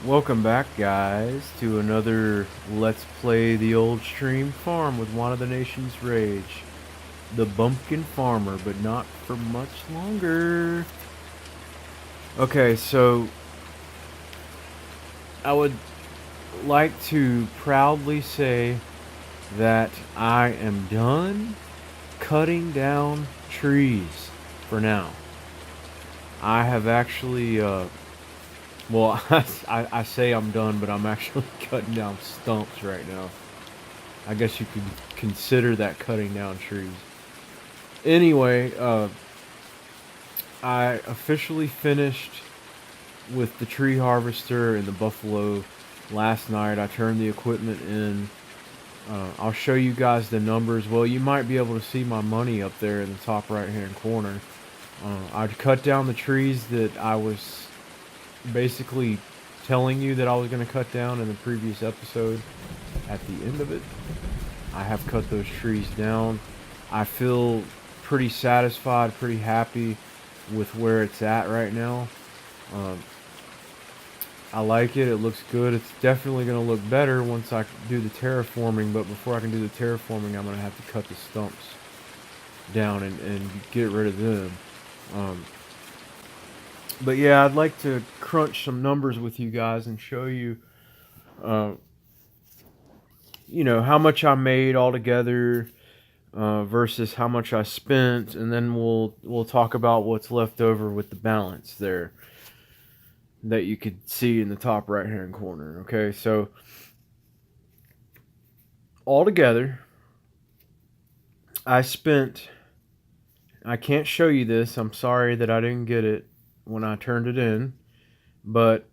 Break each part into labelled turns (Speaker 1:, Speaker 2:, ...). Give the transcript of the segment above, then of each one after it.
Speaker 1: Welcome back, guys, to another Let's Play the Old Stream Farm with one of the Nation's Rage. The Bumpkin Farmer, but not for much longer. Okay, so I would like to proudly say that I am done cutting down trees for now. I have actually, well, I say I'm done, but I'm actually cutting down stumps right now. I guess you could consider that cutting down trees. Anyway, I officially finished with the tree harvester and the buffalo last night. I turned the equipment in. I'll show you guys the numbers. Well, you might be able to see my money up there in the top right hand corner. I cut down the trees that I was basically telling you that I was going to cut down in the previous episode. At the end of it, I have cut those trees down. I feel pretty satisfied, pretty happy with where it's at right now. Um, I like it. It looks good. It's definitely going to look better once I do the terraforming, but before I can do the terraforming, I'm going to have to cut the stumps down and get rid of them. But yeah, I'd like to crunch some numbers with you guys and show you, uh, how much I made altogether, versus how much I spent, and then we'll talk about what's left over with the balance there that you could see in the top right hand corner. Okay, so altogether, I can't show you this. I'm sorry that I didn't get it when I turned it in, but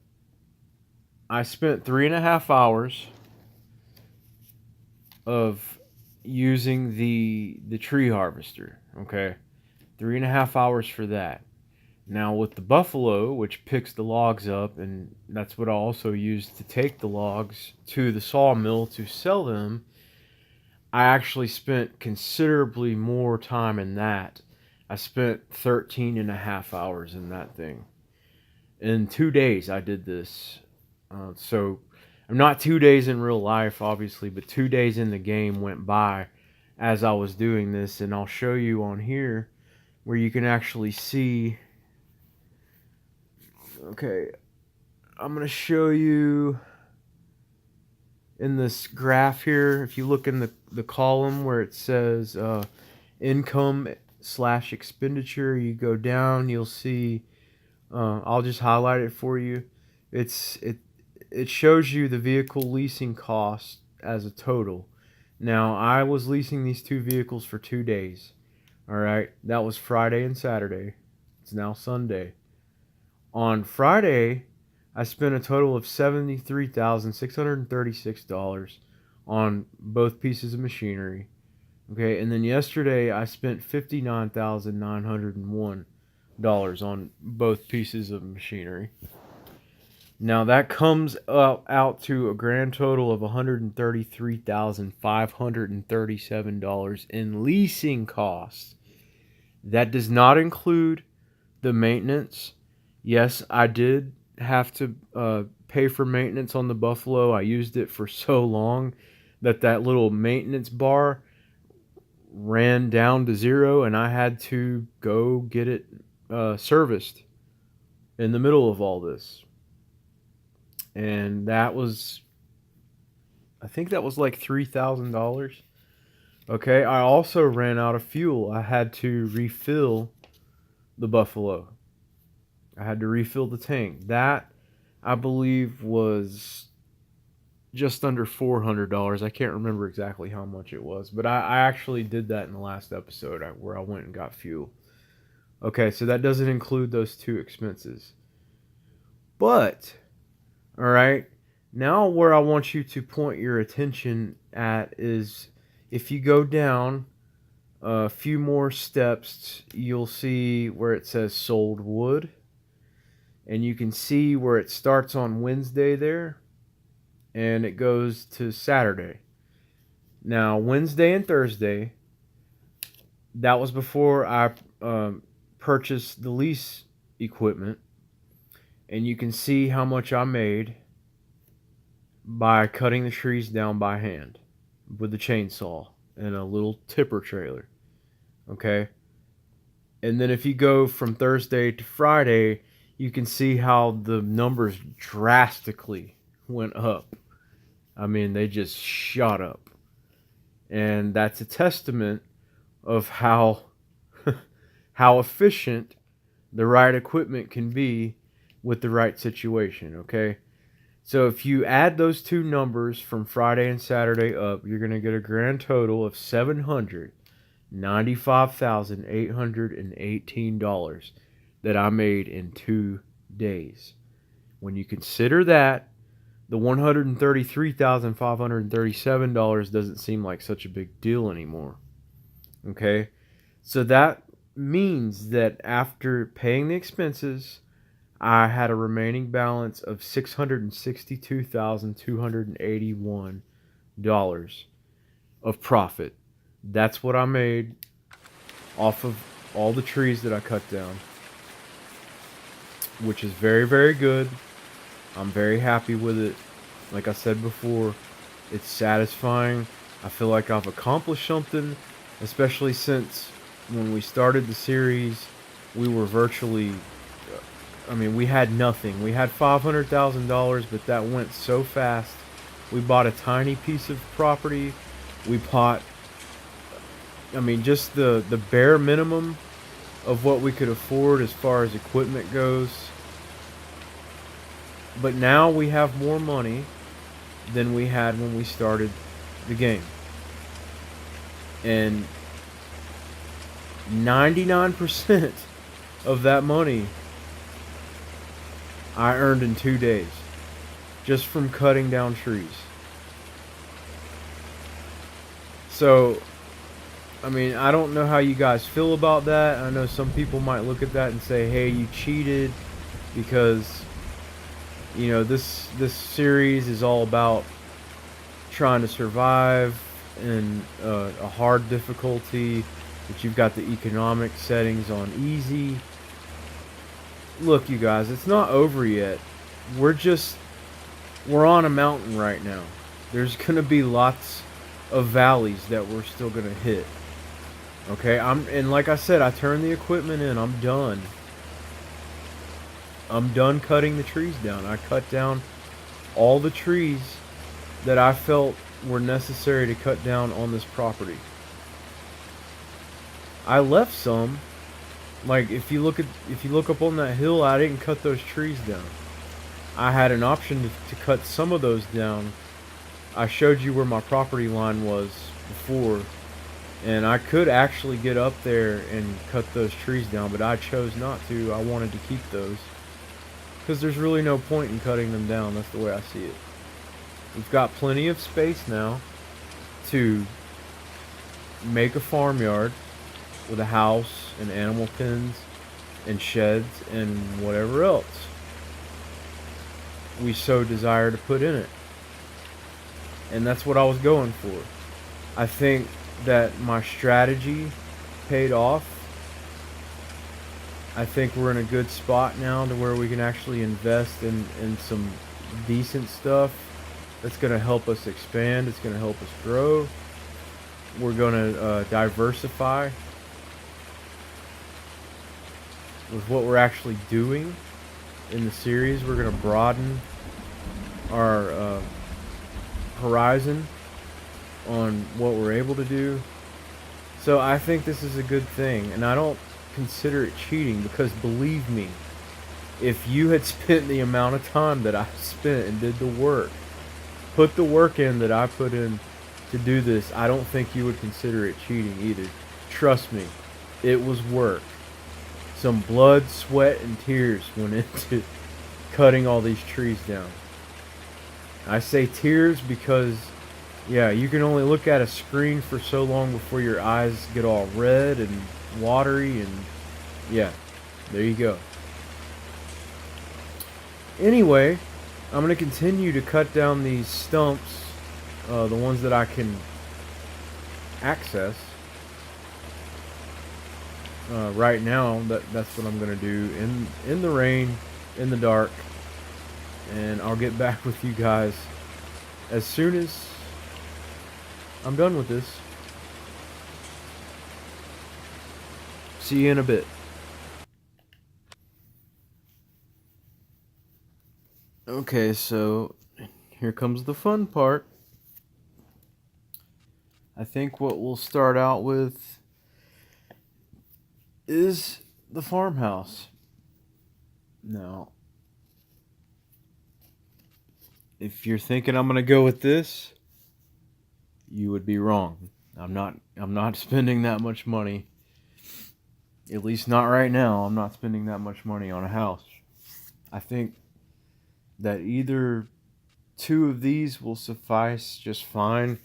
Speaker 1: I spent 3.5 hours of using the tree harvester. Okay, 3.5 hours for that. Now with the buffalo, which picks the logs up, and that's what I also use to take the logs to the sawmill to sell them, I actually spent considerably more time in that. I spent 13.5 hours in that thing. In 2 days I did this. So I'm not 2 days in real life, obviously, but 2 days in the game went by as I was doing this, and I'll show you on here where you can actually see. Okay, I'm going to show you in this graph here. If you look in the column where it says income slash expenditure, you go down, you'll see, I'll just highlight it for you. It shows you the vehicle leasing cost as a total. Now, I was leasing these two vehicles for 2 days. All right, that was Friday and Saturday. It's now Sunday. On Friday, I spent a total of $73,636 on both pieces of machinery. Okay, and then yesterday I spent $59,901 on both pieces of machinery. Now that comes out to a grand total of $133,537 in leasing costs. That does not include the maintenance. Yes, I did have to pay for maintenance on the Buffalo. I used it for so long that little maintenance bar ran down to zero, and I had to go get it serviced in the middle of all this. And that was, I think that was like $3,000. Okay, I also ran out of fuel. I had to refill the Buffalo. I had to refill the tank. That, I believe, was just under $400. I can't remember exactly how much it was, but I actually did that in the last episode where I went and got fuel. Okay, so that doesn't include those two expenses. But, all right, now where I want you to point your attention at is if you go down a few more steps, you'll see where it says sold wood. And you can see where it starts on Wednesday there, and it goes to Saturday. Now, Wednesday and Thursday, that was before I purchased the lease equipment. And you can see how much I made by cutting the trees down by hand with a chainsaw and a little tipper trailer. Okay? And then if you go from Thursday to Friday, you can see how the numbers drastically went up. I mean, they just shot up. And that's a testament of how how efficient the right equipment can be with the right situation, okay? So if you add those two numbers from Friday and Saturday up, you're going to get a grand total of $795,818 that I made in 2 days. When you consider that, the $133,537 doesn't seem like such a big deal anymore. Okay? So that means that after paying the expenses, I had a remaining balance of $662,281 of profit. That's what I made off of all the trees that I cut down, which is very, very good. I'm very happy with it. Like I said before, it's satisfying. I feel like I've accomplished something, especially since when we started the series, we were virtually, I mean, we had nothing. We had $500,000, but that went so fast. We bought a tiny piece of property. We bought, I mean, just the bare minimum of what we could afford as far as equipment goes. But now we have more money than we had when we started the game. And 99% of that money I earned in 2 days just from cutting down trees. So, I mean, I don't know how you guys feel about that. I know some people might look at that and say, hey, you cheated because, you know, this series is all about trying to survive in a hard difficulty, but you've got the economic settings on easy. Look, you guys, it's not over yet. We're on a mountain right now. There's gonna be lots of valleys that we're still gonna hit. Okay, and like I said, I turned the equipment in. I'm done. I'm done cutting the trees down. I cut down all the trees that I felt were necessary to cut down on this property. I left some. Like if you look up on that hill, I didn't cut those trees down. I had an option to cut some of those down. I showed you where my property line was before, and I could actually get up there and cut those trees down, but I chose not to. I wanted to keep those because there's really no point in cutting them down. That's the way I see it. We've got plenty of space now to make a farmyard with a house and animal pens and sheds and whatever else we so desire to put in it. And that's what I was going for. I think that my strategy paid off. I think we're in a good spot now to where we can actually invest in some decent stuff that's going to help us expand. It's going to help us grow. We're going to diversify with what we're actually doing in the series. We're going to broaden our horizon on what we're able to do. So I think this is a good thing, and I don't consider it cheating, because believe me, if you had spent the amount of time that I spent and did the work, put the work in that I put in to do this, I don't think you would consider it cheating either. Trust me, it was work. Some blood, sweat, and tears went into cutting all these trees down. I say tears because, yeah, you can only look at a screen for so long before your eyes get all red and watery, and yeah, there you go. Anyway, I'm going to continue to cut down these stumps, the ones that I can access. Right now, that's what I'm going to do in the rain, in the dark, and I'll get back with you guys as soon as I'm done with this, see you in a bit. Okay, so here comes the fun part. I think what we'll start out with is the farmhouse. Now, if you're thinking I'm gonna go with this, you would be wrong. I'm not spending that much money. At least not right now. I'm not spending that much money on a house. I think that either two of these will suffice just fine.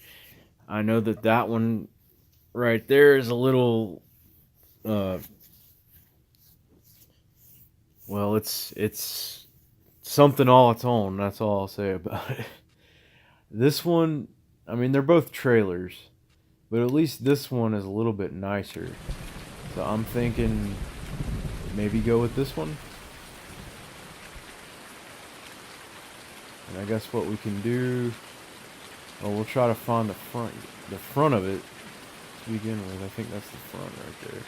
Speaker 1: I know that that one right there is a little well, it's something all its own. That's all I'll say about it. This one, I mean, they're both trailers, but at least this one is a little bit nicer. So I'm thinking maybe go with this one. And I guess what we can do, well, we'll try to find the front of it to begin with. I think that's the front right there.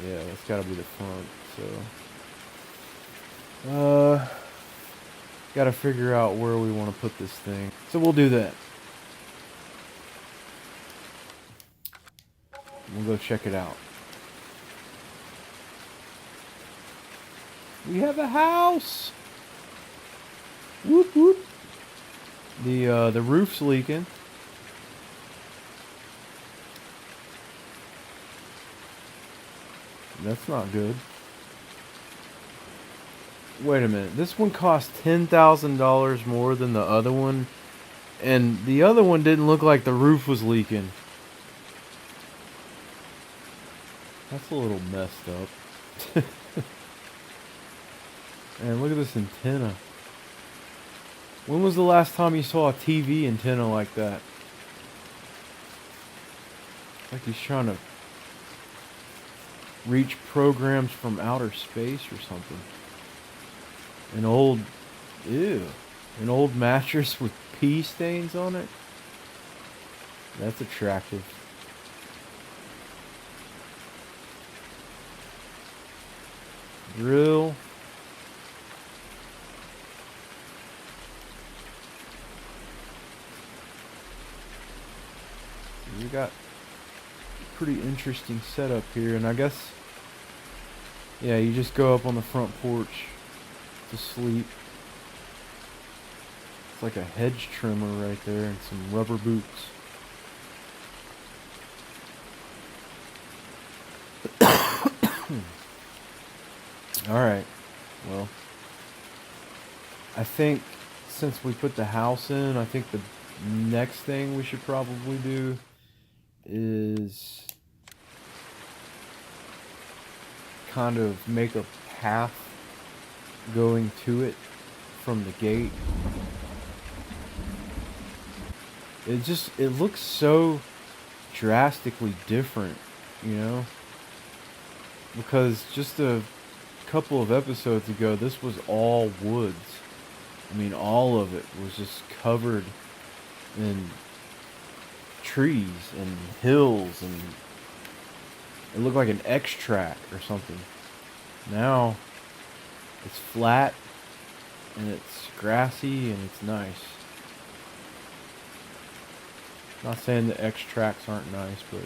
Speaker 1: Yeah, that's gotta be the front, so gotta figure out where we want to put this thing. So we'll do that. We'll go check it out. We have a house! Whoop whoop. The roof's leaking. That's not good. Wait a minute. This one cost $10,000 more than the other one, and the other one didn't look like the roof was leaking. That's a little messed up. And look at this antenna. When was the last time you saw a TV antenna like that? Like he's trying to reach programs from outer space or something. An old mattress with pee stains on it. That's attractive. Drill. We got a pretty interesting setup here, and I guess, yeah, you just go up on the front porch to sleep. It's like a hedge trimmer right there and some rubber boots. Alright, well, I think since we put the house in, I think the next thing we should probably do is kind of make a path going to it from the gate. It looks so drastically different, you know? Because just a couple of episodes ago, this was all woods. I mean, all of it was just covered in trees and hills, and it looked like an X-track or something. Now it's flat and it's grassy and it's nice. Not saying the X-tracks aren't nice, but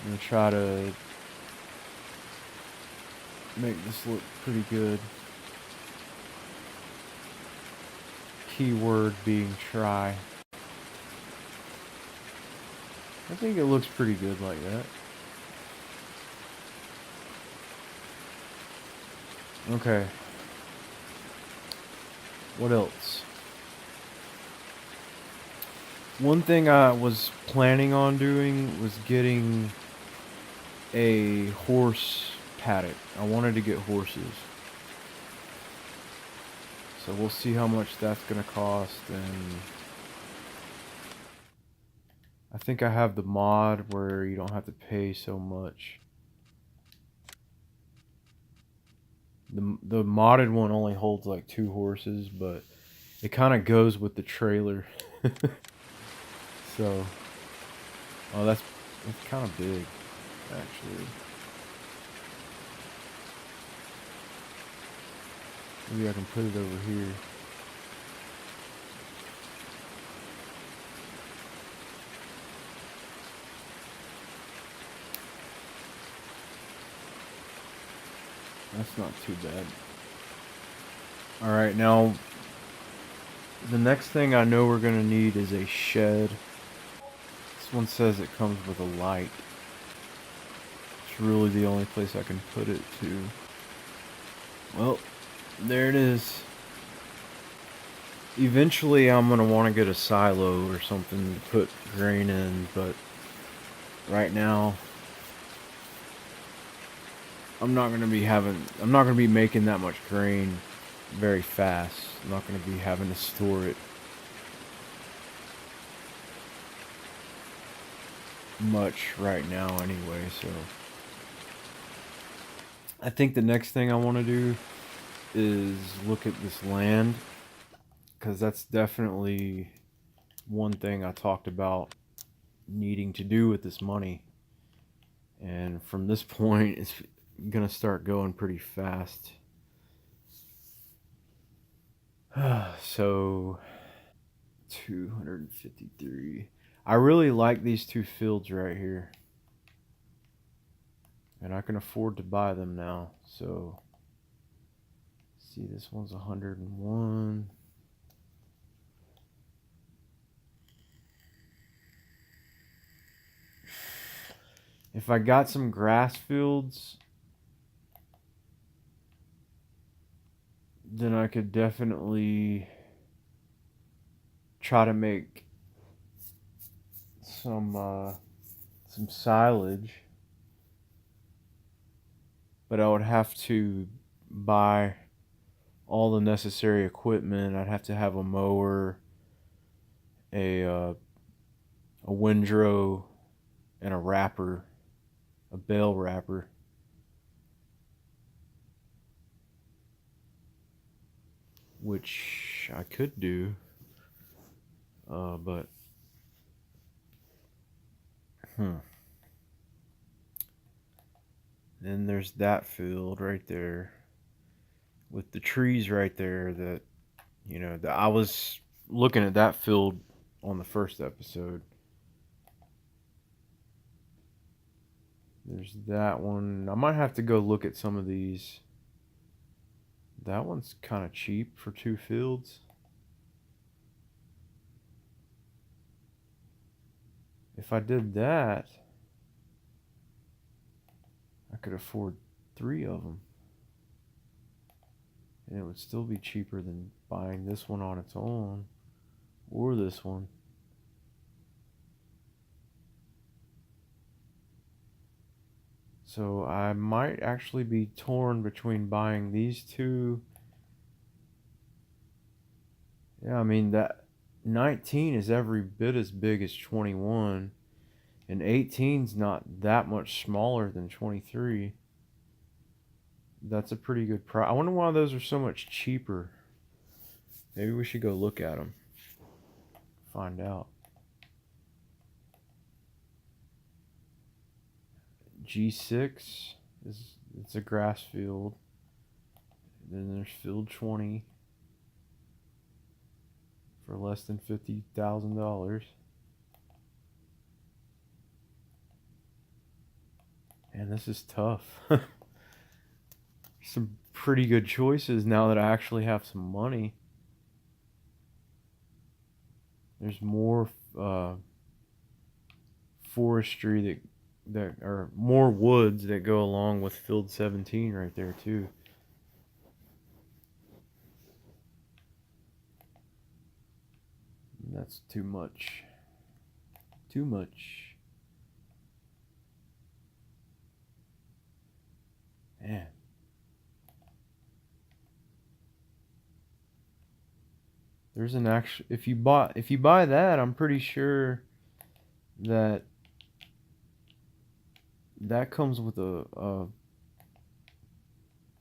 Speaker 1: I'm gonna try to make this look pretty good. Keyword being try. I think it looks pretty good like that. Okay. What else? One thing I was planning on doing was getting a horse paddock. I wanted to get horses. So we'll see how much that's gonna cost, and I I think I have the mod where you don't have to pay so much. The modded one only holds like 2 horses, but it kind of goes with the trailer. So, oh, it's kind of big, actually. Maybe I can put it over here. That's not too bad. Alright, now the next thing I know we're going to need is a shed. This one says it comes with a light. It's really the only place I can put it to. Well, there it is. Eventually I'm going to want to get a silo or something to put grain in, but right now I'm not going to be making that much grain very fast. I'm not going to be having to store it much right now anyway, so I think the next thing I want to do is look at this land, because that's definitely one thing I talked about needing to do with this money. And from this point, it's gonna start going pretty fast. So 253. I really like these 2 fields right here, and I can afford to buy them now. So see, this one's 101. If I got some grass fields, then I could definitely try to make some silage, but I would have to buy all the necessary equipment. I'd have to have a mower, a windrow, and a wrapper, a bale wrapper. Which I could do, but then there's that field right there with the trees right there that, that I was looking at that field on the first episode. There's that one. I might have to go look at some of these. That one's kind of cheap for 2 fields. If I did that, I could afford 3 of them. And it would still be cheaper than buying this one on its own, or this one. So I might actually be torn between buying these 2. Yeah, I mean, that 19 is every bit as big as 21, and 18's not that much smaller than 23. That's a pretty good price. I wonder why those are so much cheaper. Maybe we should go look at them. Find out. G6 it's a grass field. Then there's field 20 for less than $50,000. And this is tough. Some pretty good choices now that I actually have some money. There's more forestry that are more woods that go along with field 17 right there too. That's too much. Too much. Man. There's an actual if you buy that, I'm pretty sure that comes with a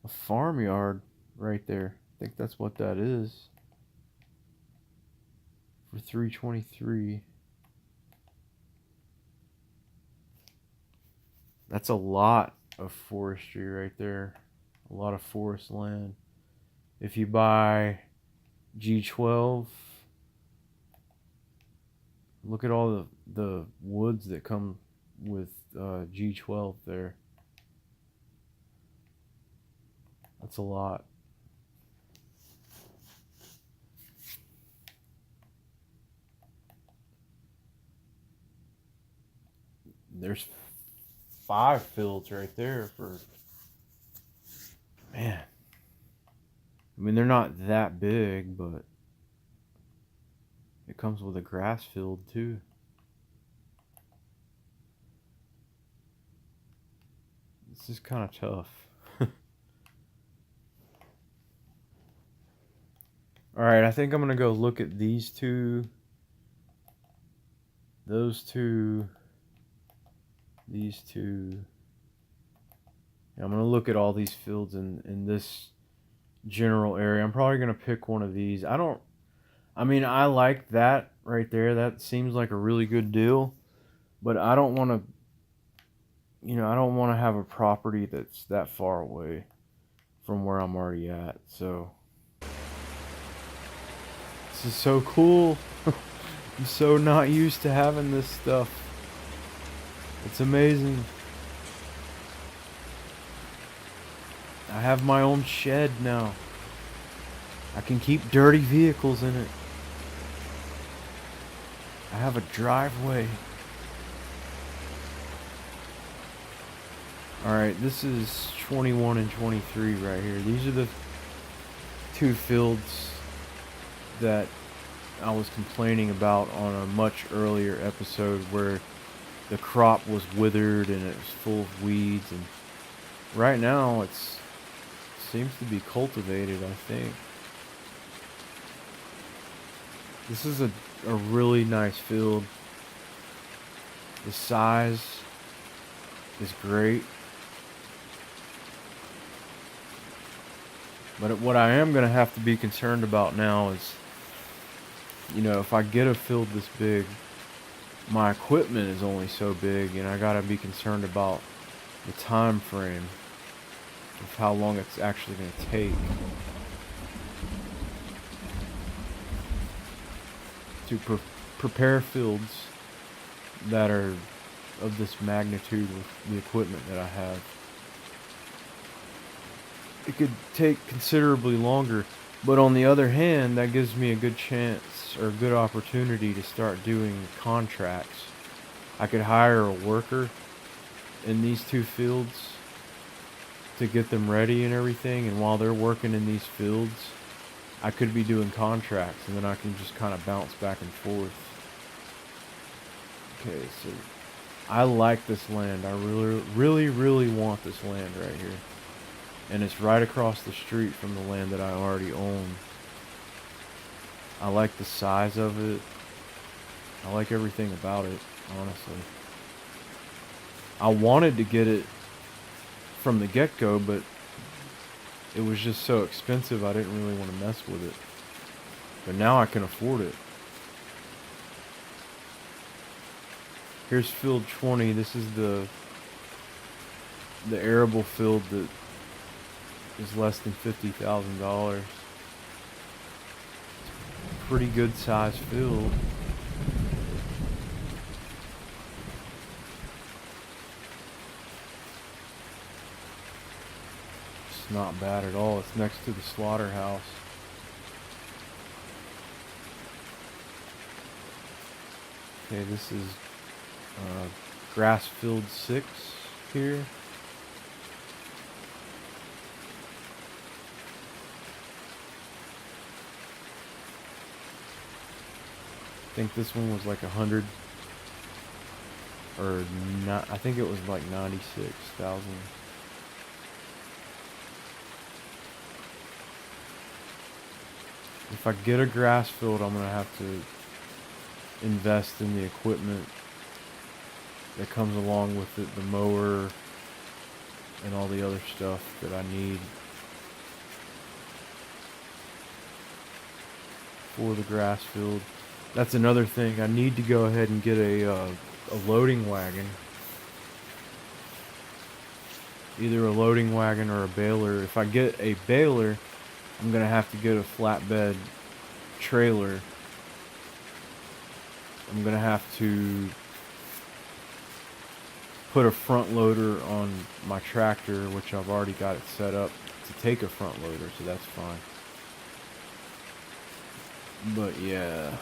Speaker 1: farmyard right there. I think that's what that is for 323. That's a lot of forestry right there. A lot of forest land. If you buy G12, look at all the woods that come with G12 there. That's a lot. There's 5 fields right there for, man. I mean, they're not that big, but it comes with a grass field too. This is kind of tough. Alright, I think I'm going to go look at these two, those two, these two. And I'm going to look at all these fields in this general area. I'm probably going to pick one of these. I mean, I like that right there. That seems like a really good deal. But I don't want to, I don't want to have a property that's that far away from where I'm already at. So, this is so cool. I'm so not used to having this stuff. It's amazing. I have my own shed now. I can keep dirty vehicles in it. I have a driveway. Alright, this is 21 and 23 right here. These are the 2 fields that I was complaining about on a much earlier episode where the crop was withered and it was full of weeds, and right now it seems to be cultivated, I think. This is a really nice field. The size is great. But what I am going to have to be concerned about now is, if I get a field this big, my equipment is only so big, and I got to be concerned about the time frame of how long it's actually going to take to prepare fields that are of this magnitude with the equipment that I have. It could take considerably longer, but on the other hand, that gives me a good chance or a good opportunity to start doing contracts. I could hire a worker in these 2 fields to get them ready and everything, and while they're working in these fields, I could be doing contracts, and then I can just kind of bounce back and forth. Okay, so I like this land. I really, really, really want this land right here. And it's right across the street from the land that I already own. I like the size of it. I like everything about it, honestly. I wanted to get it from the get-go, but it was just so expensive I didn't really want to mess with it. But now I can afford it. Here's field 20. This is the arable field that is less than $50,000. Pretty good sized field. It's not bad at all. It's next to the slaughterhouse. Okay, this is grass field 6 here. I think this one was like 100 or not. I think it was like 96,000. If I get a grass field, I'm gonna have to invest in the equipment that comes along with it, the mower and all the other stuff that I need for the grass field. That's another thing. I need to go ahead and get a loading wagon. Either a loading wagon or a baler. If I get a baler, I'm going to have to get a flatbed trailer. I'm going to have to put a front loader on my tractor, which I've already got it set up to take a front loader, so that's fine. But yeah,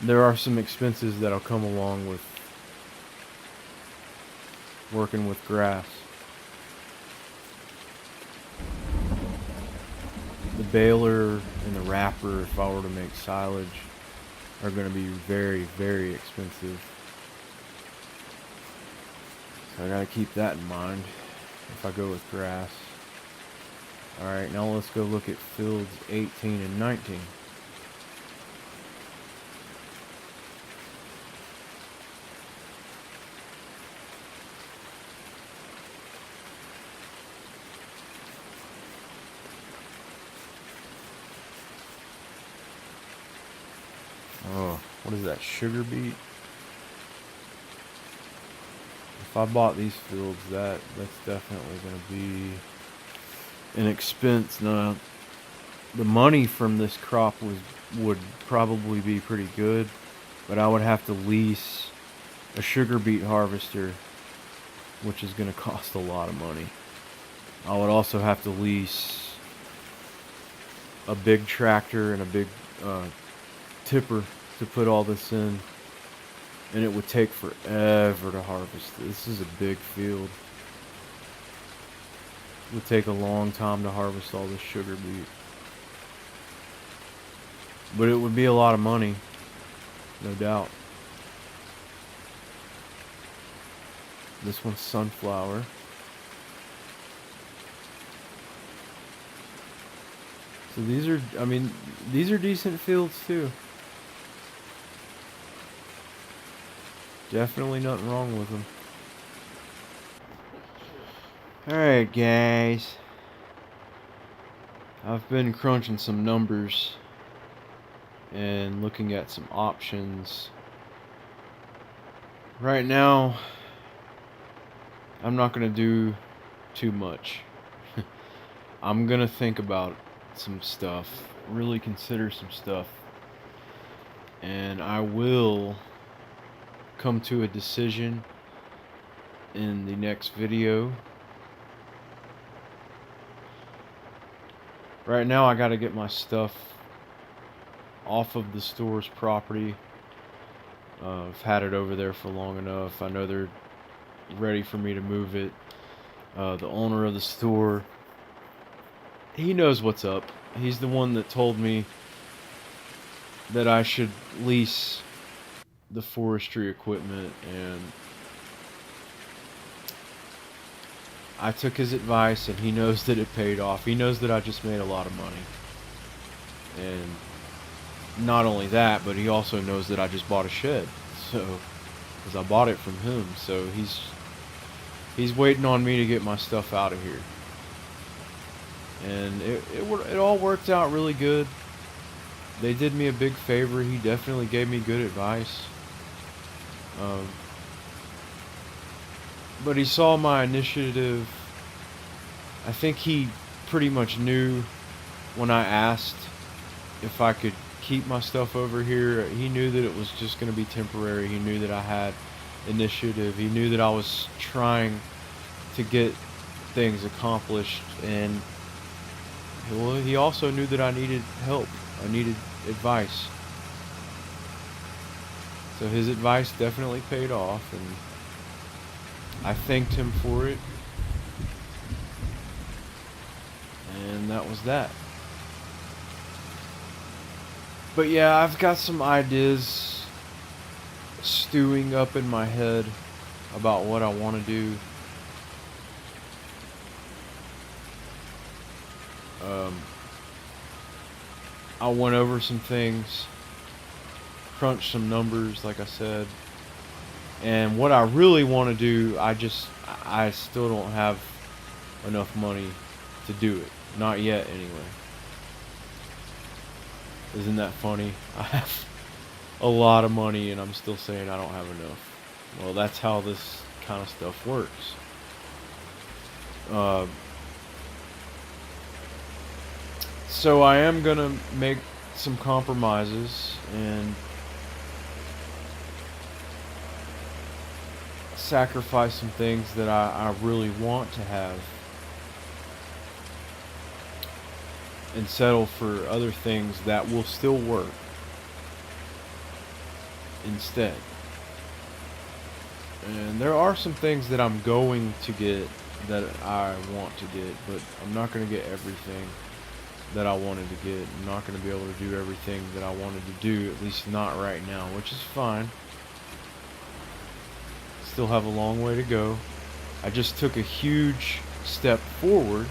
Speaker 1: there are some expenses that'll come along with working with grass. The baler and the wrapper, if I were to make silage, are going to be very, very expensive. So I got to keep that in mind if I go with grass. Alright, now let's go look at fields 18 and 19. Oh, what is that, sugar beet? If I bought these fields, that's definitely going to be an expense. Now, the money from this crop would probably be pretty good, but I would have to lease a sugar beet harvester, which is going to cost a lot of money. I would also have to lease a big tractor and a big tipper to put all this in, and it would take forever to harvest. This is a big field. It would take a long time to harvest all this sugar beet, but it would be a lot of money, no doubt. This one's sunflower. So these are, I mean, these are decent fields too. Definitely nothing wrong with them. Alright guys, I've been crunching some numbers and looking at some options. Right now, I'm not going to do too much. I'm going to think about some stuff, really consider some stuff, and I will come to a decision in the next video. Right now I gotta get my stuff off of the store's property. I've had it over there for long enough. I know they're ready for me to move it. The owner of the store, he knows what's up. He's the one that told me that I should lease the forestry equipment, and I took his advice, and he knows that it paid off. He knows that I just made a lot of money. And not only that, but he also knows that I just bought a shed. So, because I bought it from him. So he's waiting on me to get my stuff out of here. And it all worked out really good. They did me a big favor. He definitely gave me good advice. But he saw my initiative. I think he pretty much knew when I asked if I could keep my stuff over here. He knew that it was just going to be temporary. He knew that I had initiative. He knew that I was trying to get things accomplished. And well, he also knew that I needed help. I needed advice. So his advice definitely paid off, and I thanked him for it. And that was that. But yeah, I've got some ideas stewing up in my head about what I want to do. I went over some things crunch some numbers, like I said. And what I really want to do, I still don't have enough money to do it. Not yet, anyway. Isn't that funny? I have a lot of money and I'm still saying I don't have enough. Well, that's how this kind of stuff works. So I am gonna make some compromises and sacrifice some things that I really want to have and settle for other things that will still work instead. And there are some things that I'm going to get that I want to get, but I'm not going to get everything that I wanted to get. I'm not going to be able to do everything that I wanted to do, at least not right now, which is fine. Still have a long way to go. I just took a huge step forward.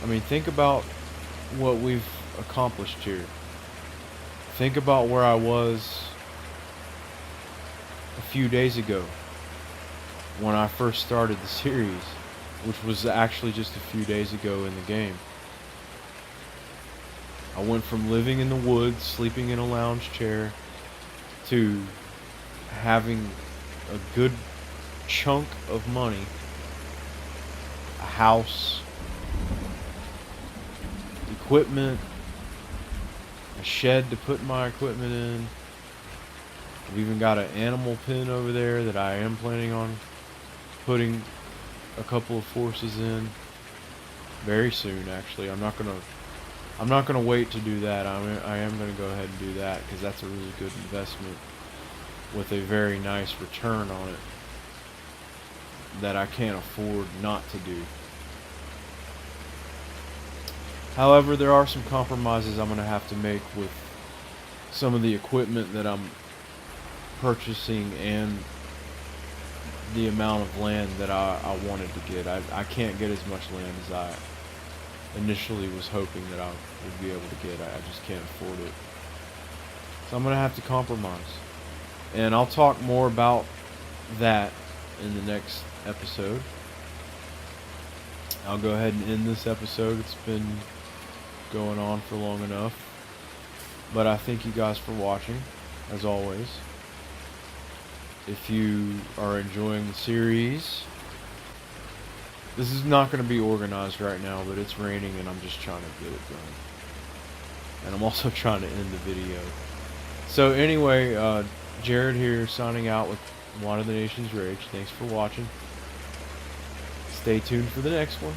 Speaker 1: I mean, think about what we've accomplished here. Think about where I was a few days ago when I first started the series, which was actually just a few days ago in the game. I went from living in the woods, sleeping in a lounge chair, to having a good chunk of money, a house, equipment, a shed to put my equipment in. I've even got an animal pen over there that I am planning on putting a couple of forces in very soon. Actually, I'm not gonna wait to do that. I am gonna go ahead and do that because that's a really good investment with a very nice return on it that I can't afford not to do. However, there are some compromises I'm going to have to make with some of the equipment that I'm purchasing and the amount of land that I wanted to get. I can't get as much land as I initially was hoping that I would be able to get. I just can't afford it. So I'm going to have to compromise. And I'll talk more about that in the next episode. I'll go ahead and end this episode. It's been going on for long enough. But I thank you guys for watching, as always. If you are enjoying the series, this is not going to be organized right now, but it's raining and I'm just trying to get it done. And I'm also trying to end the video. So anyway, Jared here signing out with Water the Nation's Rage. Thanks for watching. Stay tuned for the next one.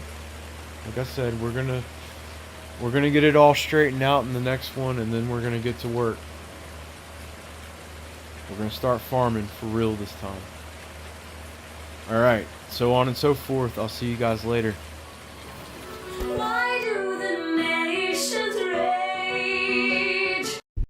Speaker 1: Like I said, we're gonna get it all straightened out in the next one, and then we're gonna get to work. We're gonna start farming for real this time. Alright, so on and so forth. I'll see you guys later.